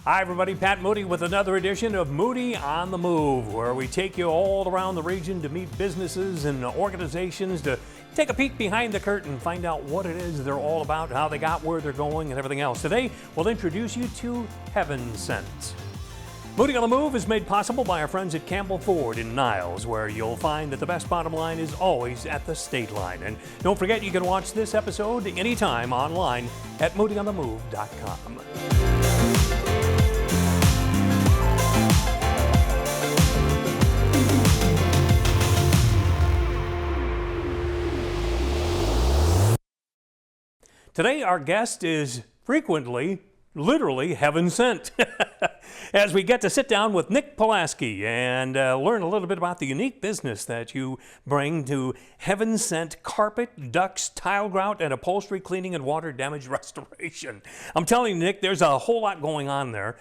Hi everybody, Pat Moody with another edition of Moody on the Move, where we take you all around the region to meet businesses and organizations, to take a peek behind the curtain, find out what it is they're all about, how they got where they're going, and everything else. Today, we'll introduce you to Heaven Sent. Moody on the Move is made possible by our friends at Campbell Ford in Niles, where you'll find that the best bottom line is always at the state line. And don't forget, you can watch this episode anytime online at moodyonthemove.com. Today, our guest is frequently, literally, heaven sent, as we get to sit down with Nick Pulaski and learn a little bit about the unique business that you bring to Heaven Sent Carpet, Ducts, Tile Grout, and Upholstery Cleaning and Water Damage Restoration. I'm telling you, Nick, there's a whole lot going on there.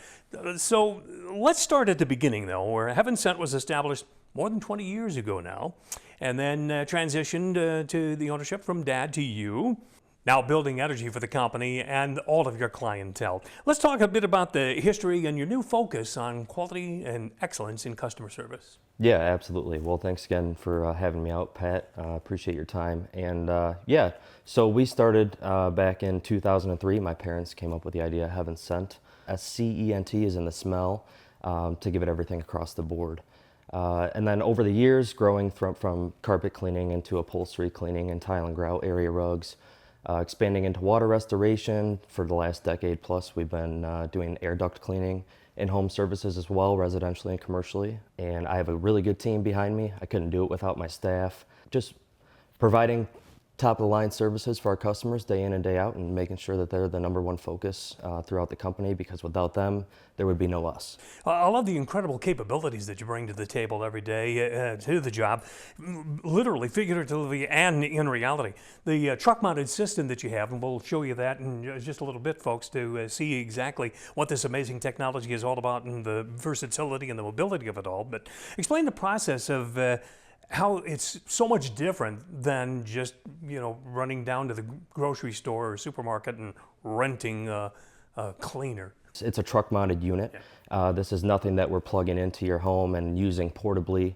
So let's start at the beginning, though, where Heaven Sent was established more than 20 years ago now, and then transitioned to the ownership from Dad to you. Now building energy for the company and all of your clientele. Let's talk a bit about the history and your new focus on quality and excellence in customer service. Yeah, absolutely. Well, thanks again for having me out, Pat. Appreciate your time. And so we started back in 2003. My parents came up with the idea, Heaven Sent. S-C-E-N-T is in the smell, to give it everything across the board. And then over the years, growing from carpet cleaning into upholstery cleaning and tile and grout, area rugs, expanding into water restoration. For the last decade plus, we've been doing air duct cleaning in home services as well, residentially and commercially. And I have a really good team behind me. I couldn't do it without my staff. Just providing top of the line services for our customers day in and day out, and making sure that they're the number one focus throughout the company, because without them, there would be no us. I love the incredible capabilities that you bring to the table every day, to the job, literally, figuratively, and in reality. The truck-mounted system that you have, and we'll show you that in just a little bit, folks, to see exactly what this amazing technology is all about and the versatility and the mobility of it all. But explain the process of how it's so much different than just, running down to the grocery store or supermarket and renting a cleaner. It's a truck-mounted unit. Yeah. This is nothing that we're plugging into your home and using portably.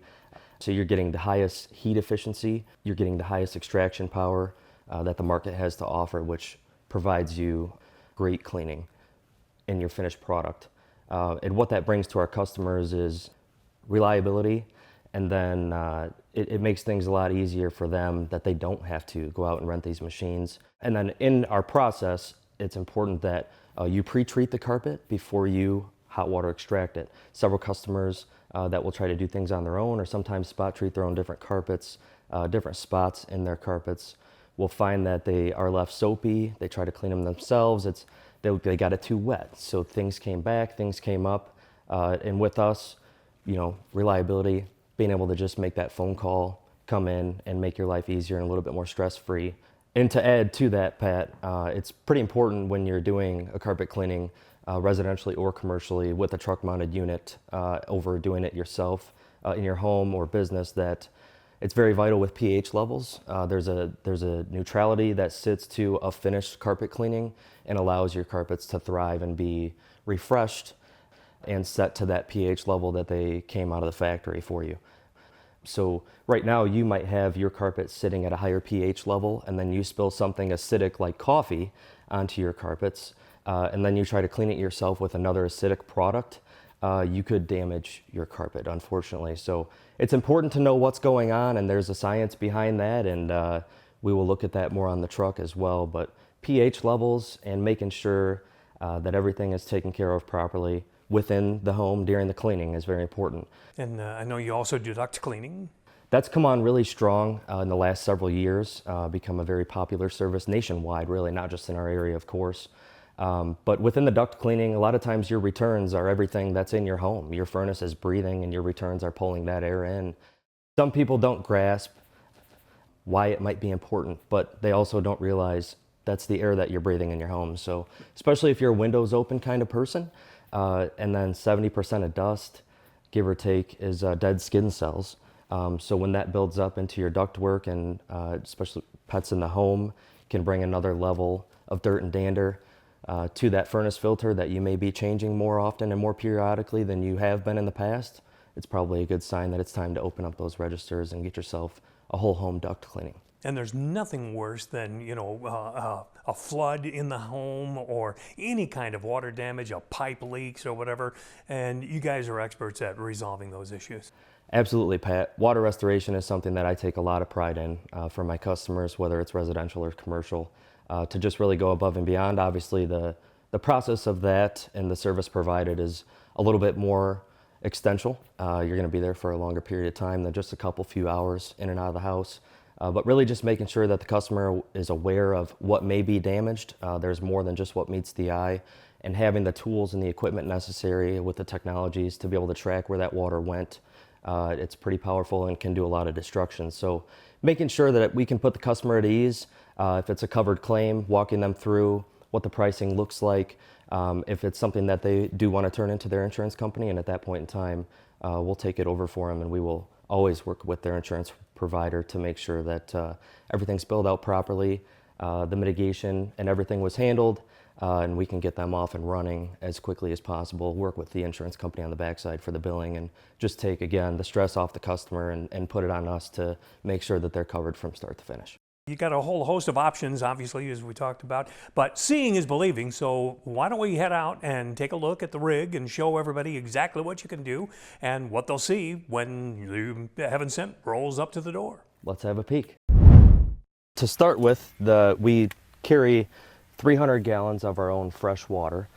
So you're getting the highest heat efficiency, you're getting the highest extraction power that the market has to offer, which provides you great cleaning in your finished product. And what that brings to our customers is reliability. And then it makes things a lot easier for them, that they don't have to go out and rent these machines. And then in our process, it's important that you pre-treat the carpet before you hot water extract it. Several customers that will try to do things on their own, or sometimes spot treat their own different carpets, different spots in their carpets, will find that they are left soapy. They try to clean them themselves. They got it too wet. So things came back, things came up. And with us, reliability, being able to just make that phone call, come in and make your life easier and a little bit more stress-free. And to add to that, Pat, it's pretty important when you're doing a carpet cleaning, residentially or commercially, with a truck-mounted unit, over doing it yourself in your home or business, that it's very vital with pH levels. There's a neutrality that sits to a finished carpet cleaning and allows your carpets to thrive and be refreshed and set to that pH level that they came out of the factory for you. So right now you might have your carpet sitting at a higher pH level, and then you spill something acidic like coffee onto your carpets, and then you try to clean it yourself with another acidic product. You could damage your carpet, unfortunately. So it's important to know what's going on, and there's a science behind that, and we will look at that more on the truck as well. But pH levels and making sure that everything is taken care of properly within the home during the cleaning is very important. And I know you also do duct cleaning. That's come on really strong in the last several years, become a very popular service nationwide, really, not just in our area, of course. But within the duct cleaning, a lot of times your returns are everything that's in your home. Your furnace is breathing and your returns are pulling that air in. Some people don't grasp why it might be important, but they also don't realize that's the air that you're breathing in your home. So especially if you're a windows open kind of person, and then 70% of dust, give or take, is dead skin cells. So when that builds up into your ductwork, and especially pets in the home, can bring another level of dirt and dander. to that furnace filter that you may be changing more often and more periodically than you have been in the past, it's probably a good sign that it's time to open up those registers and get yourself a whole home duct cleaning. And there's nothing worse than, a flood in the home or any kind of water damage, a pipe leaks or whatever, and you guys are experts at resolving those issues. Absolutely, Pat. Water restoration is something that I take a lot of pride in for my customers, whether it's residential or commercial, to just really go above and beyond. Obviously, the process of that and the service provided is a little bit more extensial. You're going to be there for a longer period of time than just a few hours in and out of the house. But really just making sure that the customer is aware of what may be damaged. There's more than just what meets the eye, and having the tools and the equipment necessary with the technologies to be able to track where that water went. It's pretty powerful and can do a lot of destruction. So making sure that we can put the customer at ease. If it's a covered claim, walking them through what the pricing looks like. If it's something that they do want to turn into their insurance company, and at that point in time, we'll take it over for them, and we will always work with their insurance provider to make sure that everything's billed out properly, the mitigation and everything was handled, and we can get them off and running as quickly as possible, work with the insurance company on the backside for the billing, and just take, again, the stress off the customer and put it on us to make sure that they're covered from start to finish. You got a whole host of options, obviously, as we talked about, but seeing is believing, so why don't we head out and take a look at the rig and show everybody exactly what you can do and what they'll see when the Heaven Sent rolls up to the door. Let's have a peek. To start with, we carry 300 gallons of our own fresh water,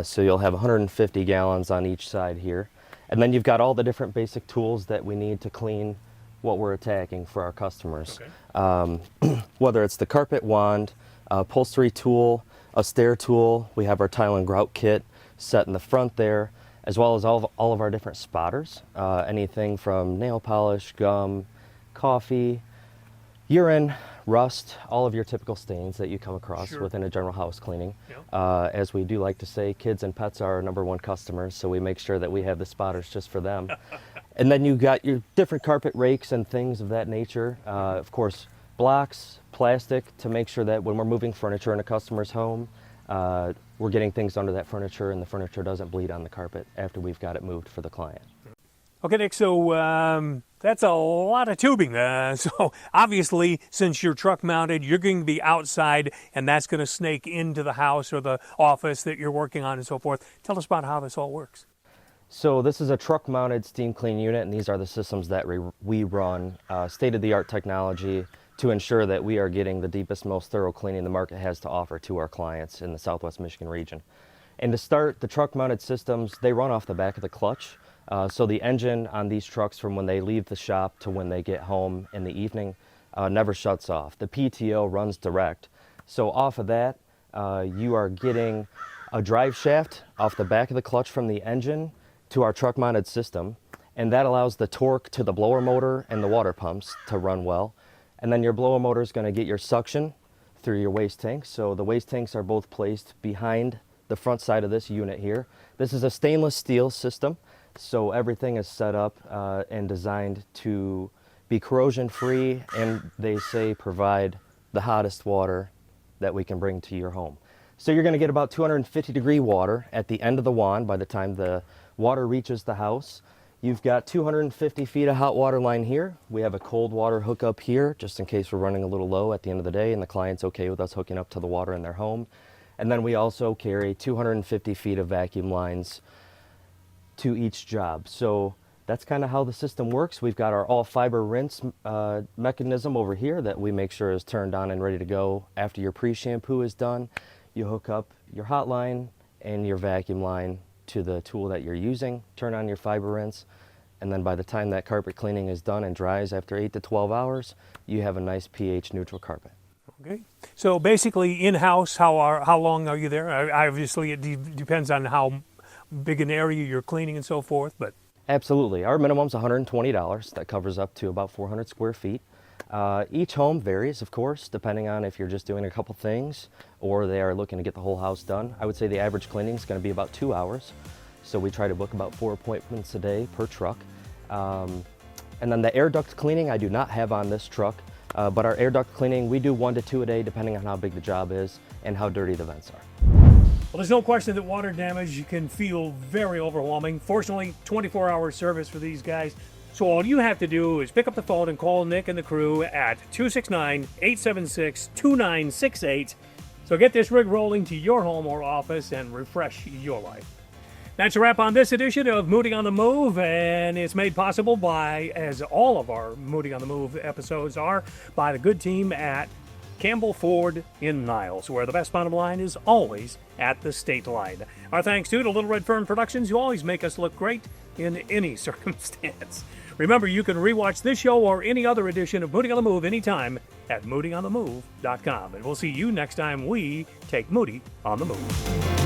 so you'll have 150 gallons on each side here. And then you've got all the different basic tools that we need to clean what we're attacking for our customers. Okay. Whether it's the carpet wand, upholstery tool, a stair tool, we have our tile and grout kit set in the front there, as well as all of our different spotters, anything from nail polish, gum, coffee, urine, rust, all of your typical stains that you come across within a general house cleaning. Yep. As we do like to say, kids and pets are our #1 customers, so we make sure that we have the spotters just for them. And then you got your different carpet rakes and things of that nature. Of course, blocks, plastic, to make sure that when we're moving furniture in a customer's home, we're getting things under that furniture and the furniture doesn't bleed on the carpet after we've got it moved for the client. Okay, Nick, so that's a lot of tubing. So obviously, since you're truck mounted, you're going to be outside, and that's going to snake into the house or the office that you're working on and so forth. Tell us about how this all works. So this is a truck mounted steam clean unit, and these are the systems that we run, state-of-the-art technology to ensure that we are getting the deepest, most thorough cleaning the market has to offer to our clients in the Southwest Michigan region. And to start, the truck mounted systems, they run off the back of the clutch. So the engine on these trucks, from when they leave the shop to when they get home in the evening, never shuts off. The PTO runs direct. So off of that, you are getting a drive shaft off the back of the clutch from the engine to our truck mounted system, and that allows the torque to the blower motor and the water pumps to run well. And then your blower motor is going to get your suction through your waste tanks. So the waste tanks are both placed behind the front side of this unit here. This is a stainless steel system, so everything is set up and designed to be corrosion free, and they say provide the hottest water that we can bring to your home. So you're going to get about 250 degree water at the end of the wand by the time the water reaches the house. You've got 250 feet of hot water line here. We have a cold water hookup here, just in case we're running a little low at the end of the day and the client's okay with us hooking up to the water in their home. And then we also carry 250 feet of vacuum lines to each job. So that's kind of how the system works. We've got our all fiber rinse mechanism over here that we make sure is turned on and ready to go after your pre-shampoo is done. You hook up your hot line and your vacuum line to the tool that you're using, turn on your fiber rinse, and then by the time that carpet cleaning is done and dries after 8 to 12 hours, you have a nice pH neutral carpet. Okay. So basically in-house, how long are you there? Obviously it depends on how big an area you're cleaning and so forth, but... Absolutely. Our minimum's $120. That covers up to about 400 square feet. Each home varies, of course, depending on if you're just doing a couple things or they are looking to get the whole house done. I would say the average cleaning is going to be about 2 hours. So we try to book about 4 appointments a day per truck. And then the air duct cleaning I do not have on this truck, but our air duct cleaning, we do 1 to 2 a day depending on how big the job is and how dirty the vents are. Well, there's no question that water damage can feel very overwhelming. Fortunately, 24-hour service for these guys. So all you have to do is pick up the phone and call Nick and the crew at 269-876-2968. So get this rig rolling to your home or office and refresh your life. That's a wrap on this edition of Moody on the Move, and it's made possible by, as all of our Moody on the Move episodes are, by the good team at Campbell Ford in Niles, where the best bottom line is always at the state line. Our thanks to Little Red Fern Productions, who always make us look great in any circumstance. Remember, you can rewatch this show or any other edition of Moody on the Move anytime at moodyonthemove.com. And we'll see you next time we take Moody on the Move.